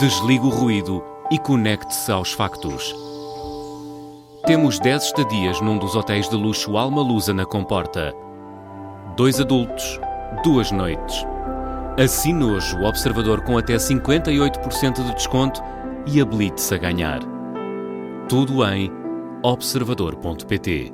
Desligue o ruído e conecte-se aos factos. Temos 10 estadias num dos hotéis de luxo Alma Lusa na Comporta. 2 adultos, 2 noites. Assine hoje o Observador com até 58% de desconto e habilite-se a ganhar. Tudo em observador.pt.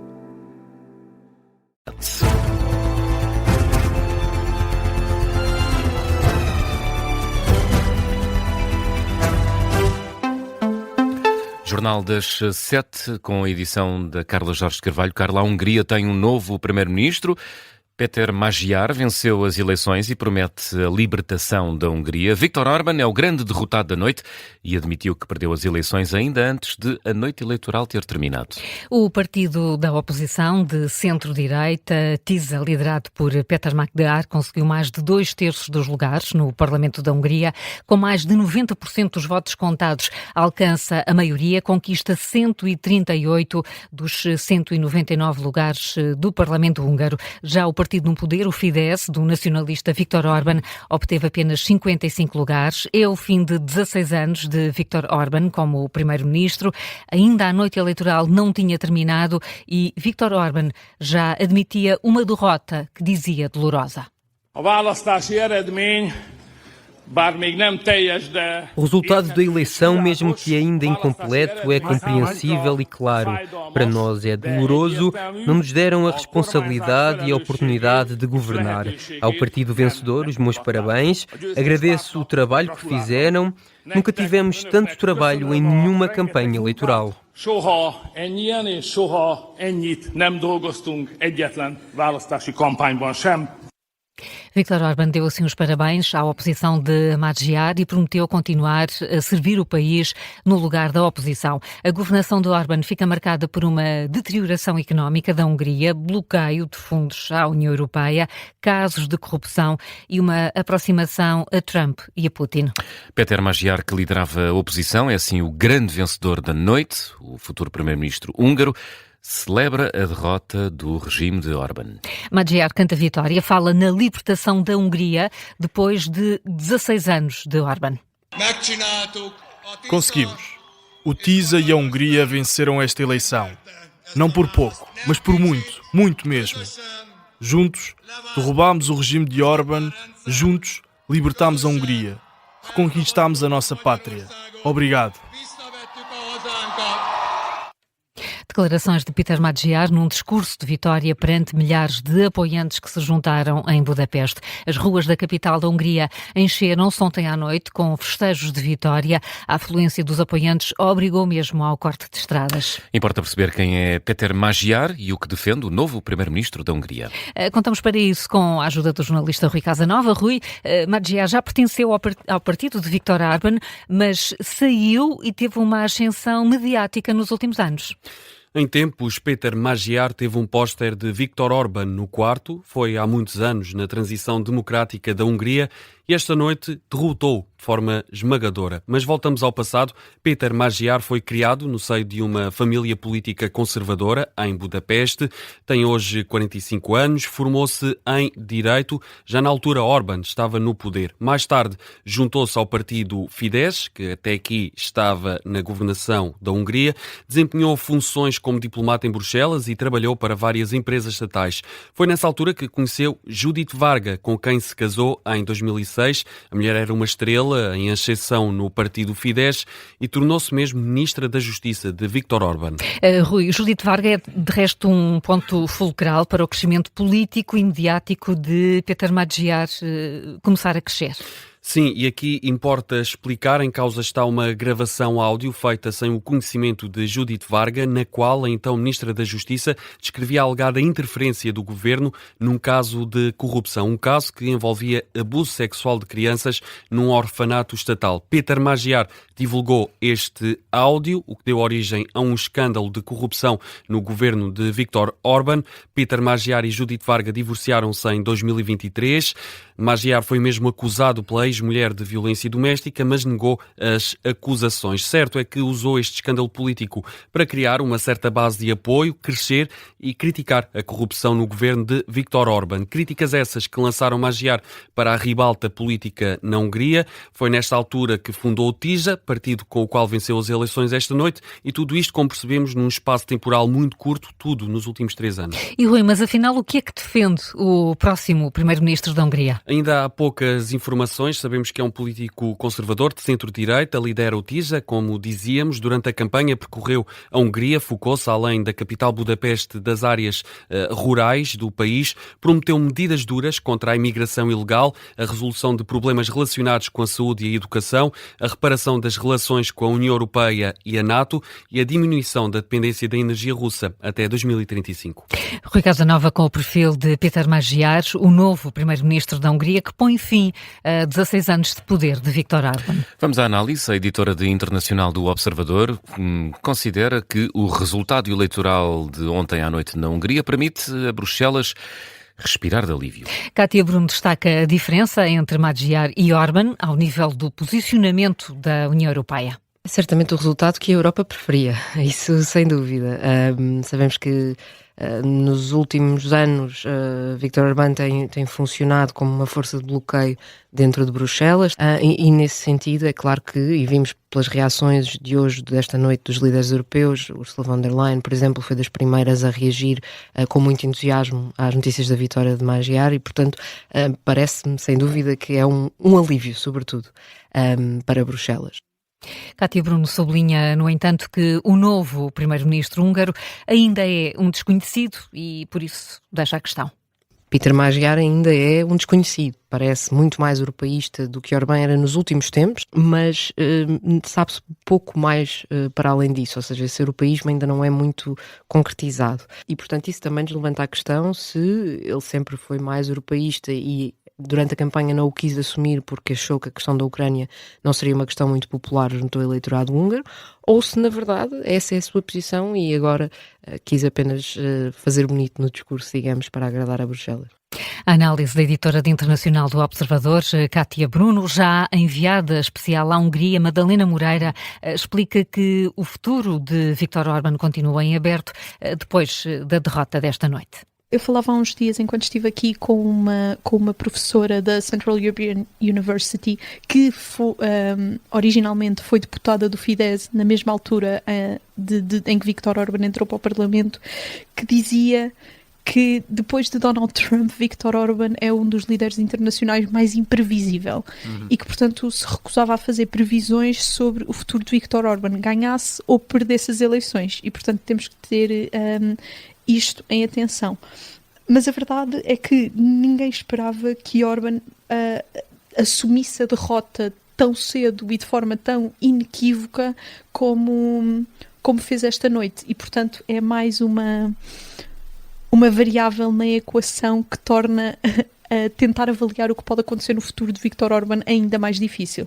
Jornal das 7, com a edição da Carla Jorge Carvalho. Carla, a Hungria tem um novo primeiro-ministro. Péter Magyar venceu as eleições e promete a libertação da Hungria. Viktor Orbán é o grande derrotado da noite e admitiu que perdeu as eleições ainda antes de a noite eleitoral ter terminado. O partido da oposição de centro-direita, TISA, liderado por Péter Magyar, conseguiu mais de 2/3 dos lugares no Parlamento da Hungria. Com mais de 90% dos votos contados, alcança a maioria, conquista 138 dos 199 lugares do Parlamento húngaro. Já o partido no poder, o Fidesz, do nacionalista Viktor Orbán, obteve apenas 55 lugares. É o fim de 16 anos de Viktor Orbán como primeiro-ministro. Ainda a noite eleitoral não tinha terminado e Viktor Orbán já admitia uma derrota que dizia dolorosa. O resultado da eleição, mesmo que ainda incompleto, é compreensível e claro. Para nós é doloroso, não nos deram a responsabilidade e a oportunidade de governar. Ao partido vencedor, os meus parabéns. Agradeço o trabalho que fizeram. Nunca tivemos tanto trabalho em nenhuma campanha eleitoral. Soha ennyien és soha ennyit nem dolgoztunk egyetlen választási kampányban sem. Viktor Orbán deu assim os parabéns à oposição de Magyar e prometeu continuar a servir o país no lugar da oposição. A governação de Orbán fica marcada por uma deterioração económica da Hungria, bloqueio de fundos à União Europeia, casos de corrupção e uma aproximação a Trump e a Putin. Péter Magyar, que liderava a oposição, é assim o grande vencedor da noite, o futuro primeiro-ministro húngaro, celebra a derrota do regime de Orbán. Magyar canta vitória, fala na libertação da Hungria depois de 16 anos de Orbán. Conseguimos. O TISA e a Hungria venceram esta eleição. Não por pouco, mas por muito, muito mesmo. Juntos, derrubámos o regime de Orbán, juntos, libertámos a Hungria. Reconquistámos a nossa pátria. Obrigado. Declarações de Péter Magyar num discurso de vitória perante milhares de apoiantes que se juntaram em Budapeste. As ruas da capital da Hungria encheram-se ontem à noite com festejos de vitória. A afluência dos apoiantes obrigou mesmo ao corte de estradas. Importa perceber quem é Péter Magyar e o que defende o novo primeiro-ministro da Hungria. Contamos para isso com a ajuda do jornalista Rui Casanova. Rui, Magyar já pertenceu ao partido de Viktor Orbán, mas saiu e teve uma ascensão mediática nos últimos anos. Em tempos, Péter Magyar teve um póster de Viktor Orbán no quarto. Foi há muitos anos na transição democrática da Hungria e esta noite derrotou de forma esmagadora. Mas voltamos ao passado. Péter Magyar foi criado no seio de uma família política conservadora em Budapeste. Tem hoje 45 anos, formou-se em Direito. Já na altura Orbán estava no poder. Mais tarde juntou-se ao partido Fidesz, que até aqui estava na governação da Hungria. Desempenhou funções como diplomata em Bruxelas e trabalhou para várias empresas estatais. Foi nessa altura que conheceu Judith Varga, com quem se casou em 2006. A mulher era uma estrela em ascensão no partido Fidesz e tornou-se mesmo ministra da Justiça de Viktor Orbán. Rui, Judith Varga é de resto um ponto fulcral para o crescimento político e mediático de Péter Magyar começar a crescer. Sim, e aqui importa explicar, em causa está uma gravação áudio feita sem o conhecimento de Judith Varga, na qual a então Ministra da Justiça descrevia a alegada interferência do governo num caso de corrupção, um caso que envolvia abuso sexual de crianças num orfanato estatal. Péter Magyar divulgou este áudio, o que deu origem a um escândalo de corrupção no governo de Viktor Orbán. Péter Magyar e Judith Varga divorciaram-se em 2023. Magyar foi mesmo acusado pela ex-mulher de violência doméstica, mas negou as acusações. Certo é que usou este escândalo político para criar uma certa base de apoio, crescer e criticar a corrupção no governo de Viktor Orbán. Críticas essas que lançaram Magyar para a ribalta política na Hungria. Foi nesta altura que fundou o TISA, partido com o qual venceu as eleições esta noite, e tudo isto, como percebemos, num espaço temporal muito curto, tudo nos últimos 3 anos. E Rui, mas afinal o que é que defende o próximo primeiro-ministro da Hungria? Ainda há poucas informações, sabemos que é um político conservador de centro-direita, lidera o TISA, como dizíamos, durante a campanha percorreu a Hungria, focou-se além da capital Budapeste das áreas rurais do país, prometeu medidas duras contra a imigração ilegal, a resolução de problemas relacionados com a saúde e a educação, a reparação das relações com a União Europeia e a NATO e a diminuição da dependência da energia russa até 2035. Rui Casanova com o perfil de Péter Magyar, o novo primeiro-ministro da Hungria, que põe fim a 16 anos de poder de Viktor Orbán. Vamos à análise. A editora de Internacional do Observador considera que o resultado eleitoral de ontem à noite na Hungria permite a Bruxelas respirar de alívio. Cátia Bruno destaca a diferença entre Magyar e Orbán ao nível do posicionamento da União Europeia. Certamente o resultado que a Europa preferia, isso sem dúvida. Sabemos que nos últimos anos Viktor Orbán tem funcionado como uma força de bloqueio dentro de Bruxelas e nesse sentido é claro que, e vimos pelas reações de hoje, desta noite, dos líderes europeus, Ursula von der Leyen, por exemplo, foi das primeiras a reagir com muito entusiasmo às notícias da vitória de Magyar e, portanto, parece-me sem dúvida que é um alívio, sobretudo, para Bruxelas. Cátia Bruno sublinha, no entanto, que o novo primeiro-ministro húngaro ainda é um desconhecido e, por isso, deixa a questão. Péter Magyar ainda é um desconhecido. Parece muito mais europeísta do que Orbán era nos últimos tempos, mas sabe-se pouco mais para além disso, ou seja, esse europeísmo ainda não é muito concretizado. E, portanto, isso também nos levanta a questão se ele sempre foi mais europeísta e durante a campanha não o quis assumir porque achou que a questão da Ucrânia não seria uma questão muito popular junto ao eleitorado húngaro, ou se na verdade essa é a sua posição e agora quis apenas fazer bonito no discurso, digamos, para agradar a Bruxelas. A análise da editora de Internacional do Observador, Cátia Bruno, já enviada especial à Hungria, Madalena Moreira, explica que o futuro de Viktor Orbán continua em aberto depois da derrota desta noite. Eu falava há uns dias, enquanto estive aqui, com uma professora da Central European University que originalmente foi deputada do Fidesz na mesma altura em que Viktor Orbán entrou para o Parlamento, que dizia que depois de Donald Trump, Viktor Orbán é um dos líderes internacionais mais imprevisível e que, portanto, se recusava a fazer previsões sobre o futuro de Viktor Orbán, ganhasse ou perdesse as eleições. E, portanto, temos que ter isto em atenção. Mas a verdade é que ninguém esperava que Orbán assumisse a derrota tão cedo e de forma tão inequívoca como fez esta noite. E, portanto, é mais uma variável na equação que torna tentar avaliar o que pode acontecer no futuro de Viktor Orbán ainda mais difícil.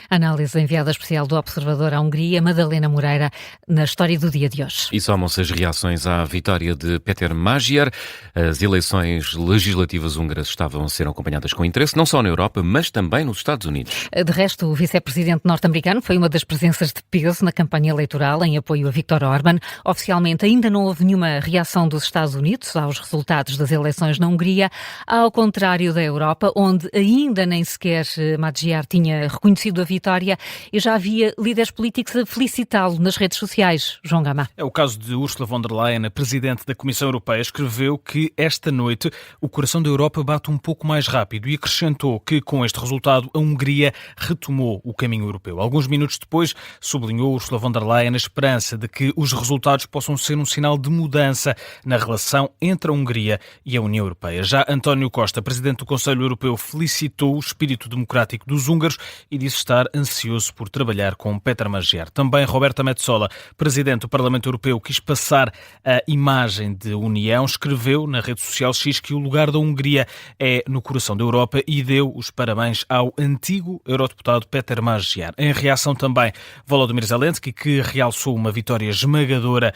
Análise enviada especial do Observador à Hungria, Madalena Moreira, na história do dia de hoje. E somam-se as reações à vitória de Péter Magyar. As eleições legislativas húngaras estavam a ser acompanhadas com interesse, não só na Europa, mas também nos Estados Unidos. De resto, o vice-presidente norte-americano foi uma das presenças de peso na campanha eleitoral em apoio a Viktor Orbán. Oficialmente ainda não houve nenhuma reação dos Estados Unidos aos resultados das eleições na Hungria, ao contrário da Europa, onde ainda nem sequer Magyar tinha reconhecido a vitória e já havia líderes políticos a felicitá-lo nas redes sociais. João Gama. É o caso de Ursula von der Leyen, a presidente da Comissão Europeia, escreveu que esta noite o coração da Europa bate um pouco mais rápido e acrescentou que com este resultado a Hungria retomou o caminho europeu. Alguns minutos depois sublinhou Ursula von der Leyen a esperança de que os resultados possam ser um sinal de mudança na relação entre a Hungria e a União Europeia. Já António Costa, presidente do Conselho Europeu, felicitou o espírito democrático dos húngaros e disse disse estar ansioso por trabalhar com Péter Magyar. Também Roberta Metsola, presidente do Parlamento Europeu, quis passar a imagem de união, escreveu na rede social X que o lugar da Hungria é no coração da Europa e deu os parabéns ao antigo eurodeputado Péter Magyar. Em reação também, Volodymyr Zelensky, que realçou uma vitória esmagadora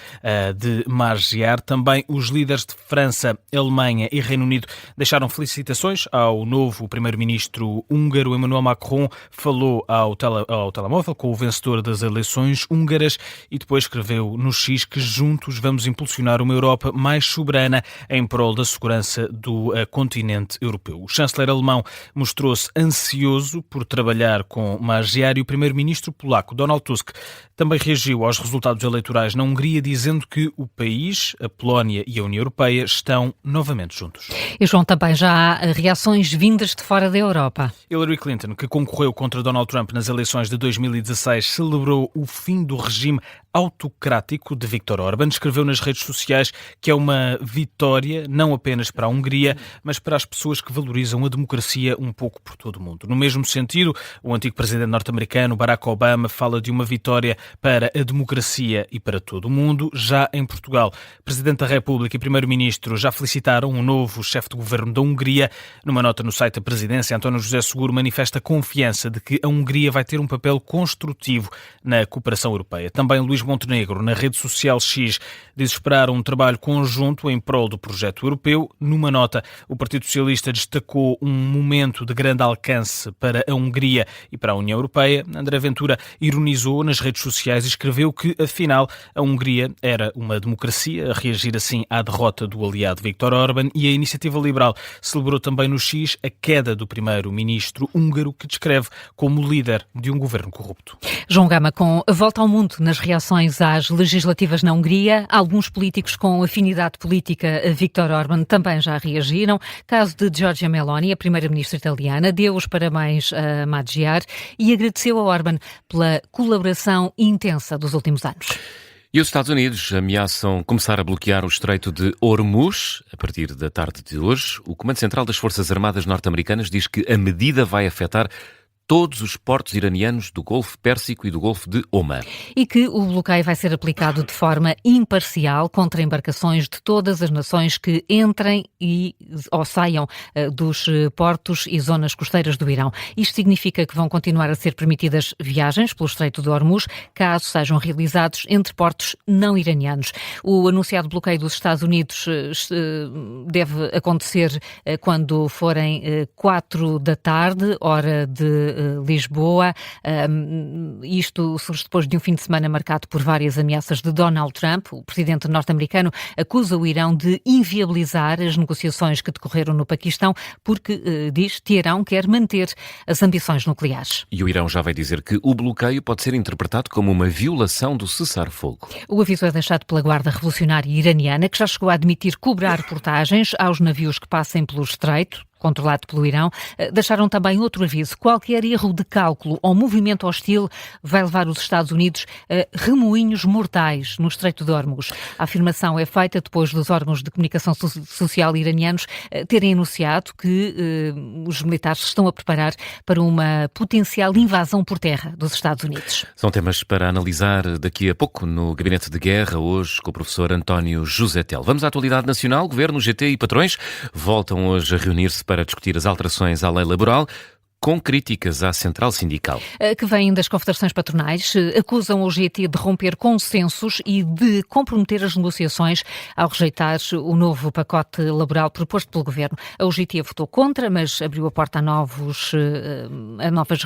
de Magyar. Também os líderes de França, Alemanha e Reino Unido deixaram felicitações ao novo primeiro-ministro húngaro. Emmanuel Macron falou ao telemóvel com o vencedor das eleições húngaras e depois escreveu no X que juntos vamos impulsionar uma Europa mais soberana em prol da segurança do continente europeu. O chanceler alemão mostrou-se ansioso por trabalhar com Magyar e o primeiro-ministro polaco, Donald Tusk, também reagiu aos resultados eleitorais na Hungria, dizendo que o país, a Polónia e a União Europeia estão novamente juntos. E, João, também já há reações vindas de fora da Europa. Hillary Clinton, que concorreu contra Donald Trump nas eleições de 2016, celebrou o fim do regime autocrático de Viktor Orban. Escreveu nas redes sociais que é uma vitória não apenas para a Hungria, mas para as pessoas que valorizam a democracia um pouco por todo o mundo. No mesmo sentido, o antigo presidente norte-americano Barack Obama fala de uma vitória para a democracia e para todo o mundo. Já em Portugal, Presidente da República e Primeiro-Ministro já felicitaram o novo chefe de governo da Hungria. Numa nota no site da Presidência, António José Seguro manifesta confiança de que a Hungria vai ter um papel construtivo na cooperação europeia. Também Luís Montenegro, na rede social X, diz esperar um trabalho conjunto em prol do projeto europeu. Numa nota, o Partido Socialista destacou um momento de grande alcance para a Hungria e para a União Europeia. André Ventura ironizou nas redes sociais e escreveu que, afinal, a Hungria era uma democracia, a reagir assim à derrota do aliado Viktor Orban, e a Iniciativa Liberal celebrou também no X a queda do primeiro-ministro húngaro, que descreve como líder de um governo corrupto. João Gama, com a volta ao mundo nas reações às legislativas na Hungria, alguns políticos com afinidade política a Viktor Orban também já reagiram. Caso de Giorgia Meloni, a primeira-ministra italiana, deu os parabéns a Magyar e agradeceu a Orban pela colaboração intensa dos últimos anos. E os Estados Unidos ameaçam começar a bloquear o Estreito de Hormuz a partir da tarde de hoje. O Comando Central das Forças Armadas norte-americanas diz que a medida vai afetar todos os portos iranianos do Golfo Pérsico e do Golfo de Oman. E que o bloqueio vai ser aplicado de forma imparcial contra embarcações de todas as nações que entrem ou saiam dos portos e zonas costeiras do Irão. Isto significa que vão continuar a ser permitidas viagens pelo Estreito de Hormuz, caso sejam realizados entre portos não iranianos. O anunciado bloqueio dos Estados Unidos deve acontecer quando forem 4 da tarde, hora de Lisboa. Isto surge depois de um fim de semana marcado por várias ameaças de Donald Trump. O presidente norte-americano acusa o Irão de inviabilizar as negociações que decorreram no Paquistão porque, diz, Teherão quer manter as ambições nucleares. E o Irão já vai dizer que o bloqueio pode ser interpretado como uma violação do cessar-fogo. O aviso é deixado pela Guarda Revolucionária Iraniana, que já chegou a admitir cobrar portagens aos navios que passem pelo estreito, controlado pelo Irão. Deixaram também outro aviso: qualquer erro de cálculo ou movimento hostil vai levar os Estados Unidos a remoinhos mortais no Estreito de Hormuz. A afirmação é feita depois dos órgãos de comunicação social iranianos terem anunciado que os militares estão a preparar para uma potencial invasão por terra dos Estados Unidos. São temas para analisar daqui a pouco no Gabinete de Guerra, hoje com o professor António Josetel. Vamos à atualidade nacional. Governo, GT e patrões voltam hoje a reunir-se para discutir as alterações à lei laboral, com críticas à central sindical. Que vêm das confederações patronais, acusam o GT de romper consensos e de comprometer as negociações ao rejeitar o novo pacote laboral proposto pelo Governo. A UGT votou contra, mas abriu a porta a novas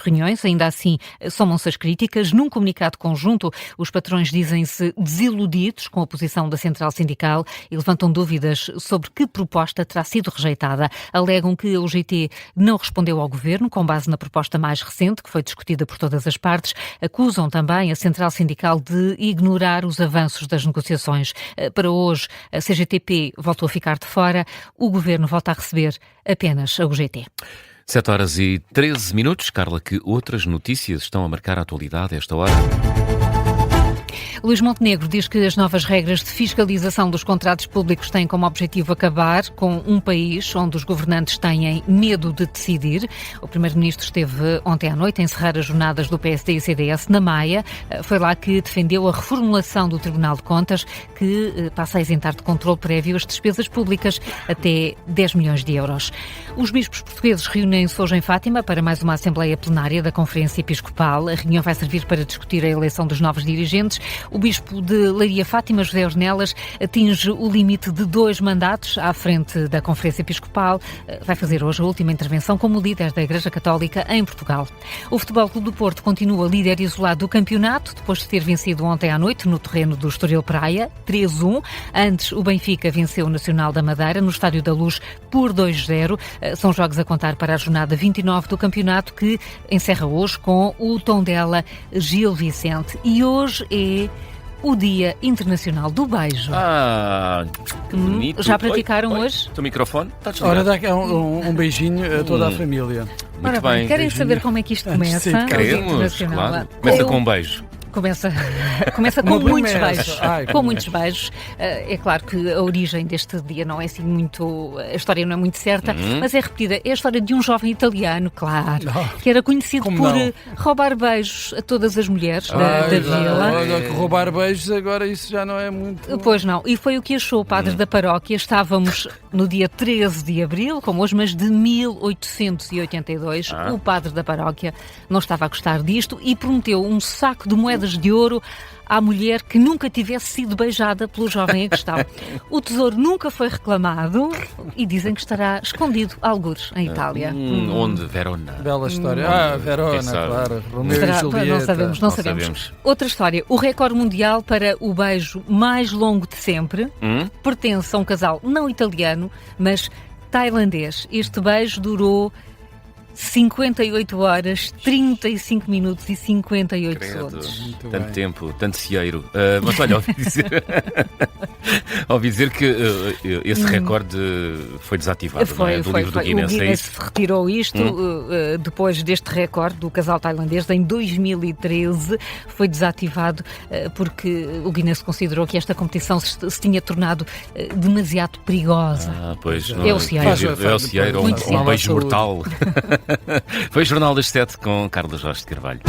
reuniões. Ainda assim, somam-se as críticas. Num comunicado conjunto, os patrões dizem-se desiludidos com a posição da central sindical e levantam dúvidas sobre que proposta terá sido rejeitada. Alegam que a UGT não respondeu ao Governo, com base na proposta mais recente, que foi discutida por todas as partes. Acusam também a central sindical de ignorar os avanços das negociações. Para hoje, a CGTP voltou a ficar de fora, o Governo volta a receber apenas a UGT. 7h13. Carla, que outras notícias estão a marcar a atualidade a esta hora? Luís Montenegro diz que as novas regras de fiscalização dos contratos públicos têm como objetivo acabar com um país onde os governantes têm medo de decidir. O Primeiro-Ministro esteve ontem à noite a encerrar as jornadas do PSD e CDS na Maia. Foi lá que defendeu a reformulação do Tribunal de Contas, que passa a isentar de controle prévio as despesas públicas até 10 milhões de euros. Os bispos portugueses reúnem-se hoje em Fátima para mais uma Assembleia Plenária da Conferência Episcopal. A reunião vai servir para discutir a eleição dos novos dirigentes. O bispo de Leiria, Fátima José Ornelas, atinge o limite de 2 mandatos à frente da Conferência Episcopal. Vai fazer hoje a última intervenção como líder da Igreja Católica em Portugal. O Futebol Clube do Porto continua líder isolado do campeonato, depois de ter vencido ontem à noite no terreno do Estoril Praia, 3-1. Antes, o Benfica venceu o Nacional da Madeira no Estádio da Luz por 2-0. São jogos a contar para a jornada 29 do campeonato, que encerra hoje com o Tondela Gil Vicente. E hoje é o Dia Internacional do Beijo. Que bonito. Já praticaram hoje? O teu microfone está desligado. Ora, dá aqui um beijinho a toda a família. Ora Muito bem, bem. querem saber como é que isto começa? Sim, Queremos, claro. Começa com um beijo. Começa com muitos beijos. Com muitos beijos. É claro que a origem deste dia não é assim muito... A história não é muito certa, mas é repetida. É a história de um jovem italiano, claro, que era conhecido por roubar beijos a todas as mulheres da vila. Olha, que roubar beijos agora isso já não é muito... Pois não. E foi o que achou o padre da paróquia. Estávamos no dia 13 de abril, como hoje, mas de 1882. O padre da paróquia não estava a gostar disto e prometeu um saco de moedas de ouro à mulher que nunca tivesse sido beijada pelo jovem em questão. O tesouro nunca foi reclamado e dizem que estará escondido algures em Itália. Onde? Verona. Bela história. Verona, claro. Romeu e Julieta. Não sabemos. Outra história. O recorde mundial para o beijo mais longo de sempre pertence a um casal não italiano, mas tailandês. Este beijo durou 58 horas, 35 minutos e 58 segundos. Tanto tempo, tanto cieiro. Mas olha, ouvi dizer que esse recorde foi desativado, não é? Do livro do Guinness. O Guinness retirou isto depois deste recorde do casal tailandês. Em 2013 foi desativado porque o Guinness considerou que esta competição se tinha tornado demasiado perigosa. Pois, é o cieiro. É o cieiro, um beijo mortal. Foi o Jornal das 7 com Carlos Jorge de Carvalho.